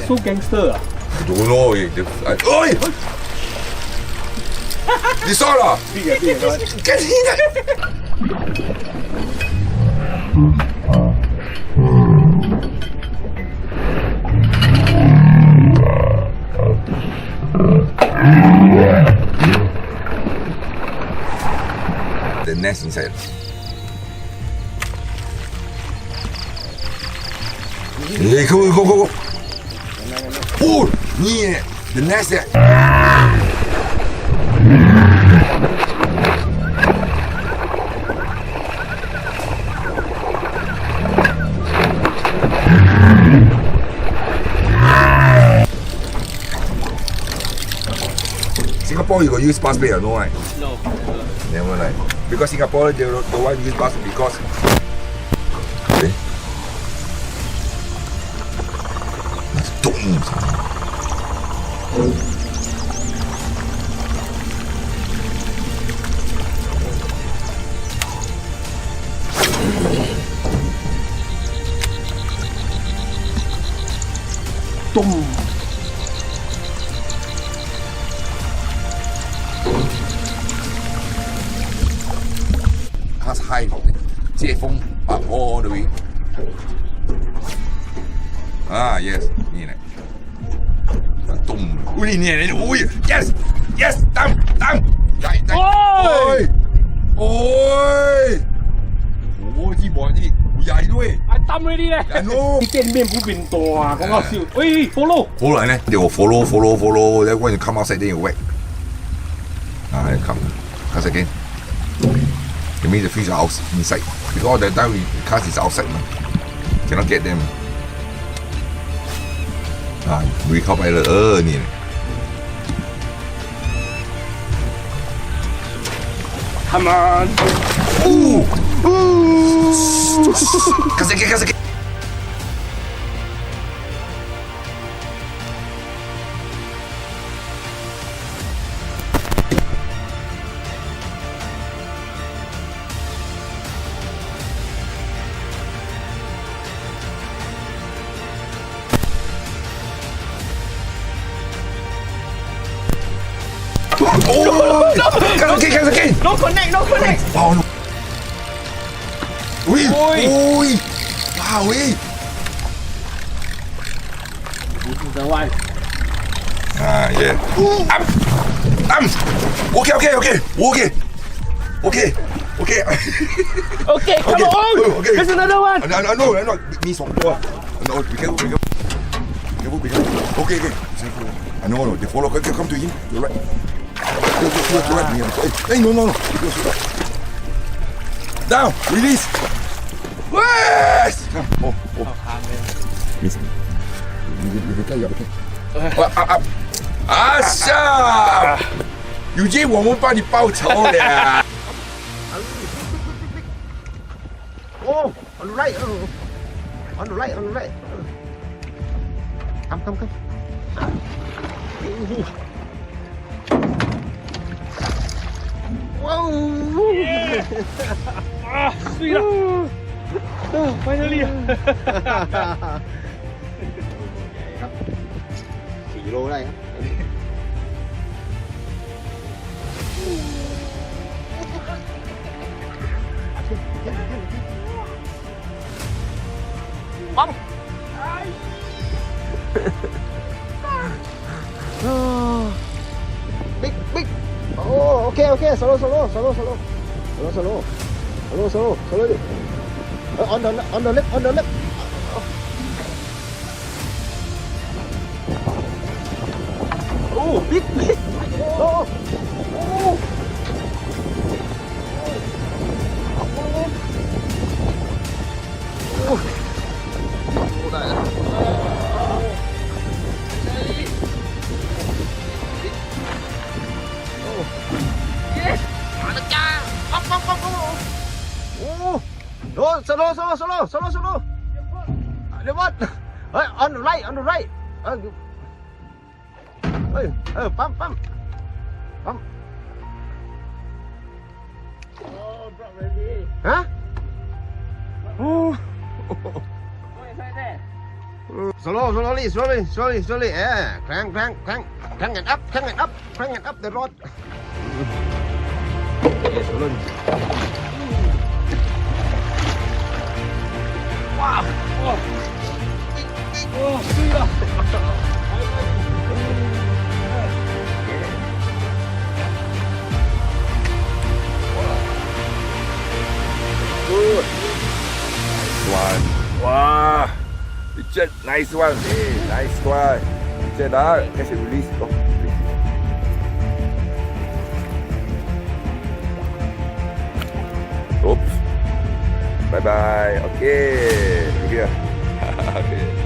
so gangster 啊 I don't know. Oi! 你杀了？赶紧的！The nest inside. Hey, go. Oh, yeah, the nest there. Singapore, you got use passport or no? Right? No. Never like. Because Singapore, they don't want to use passport because. Okay. Don't. 它是海风，借风把火的味。啊 ，yes， นี่แหละตุ่มอุ้ยเนี่ยอุ้ย yes ตั้มได้โอ้ยที่บอกนี่ใหญ่ด้วยไอ้ตั้มเลยดิเลยที่เป็นเมียนผู้เป็นตัวก็ก็สิเฮ้ย follow 呢？你我 follow， then when you come outside then you whack。啊 ，come again。It means the fish are inside because that time we cast is outside 嘛 ，cannot get them。啊，回เข้าไปเลยนี่Come on！ 开始！哦，开始！No connect！ 哦，喂，哇喂！不知道歪。啊耶！OK， come on！ There's another one！ No， มี2ตัว No， be careful。OK。I know, they follow. Come to him. You're right. Hey, no. Down. Release. Yes. Oh. Listen. Up. 啊下！有机我们帮你报仇了。Oh, on the right. Come. Wow! Sweet! Finally! 4 โลได้ครับปั๊ม Big. Oh, okay. Solo. On the left. Oh, big. Oh. ได้แล้วมาแล้วจ้าปั๊บโอ้โหสโลเดี๋ยววัดเฮ้ย on the right ปั๊มฮะโอ้ส slowly. Yeah, crank it up, the rod. Okay, slowly. Wow. Good. One. Wow. WeChat, nice one. Hey, nice one. WeChat, catch and release. Go. Oops. Bye bye. Okay. Here. Okay.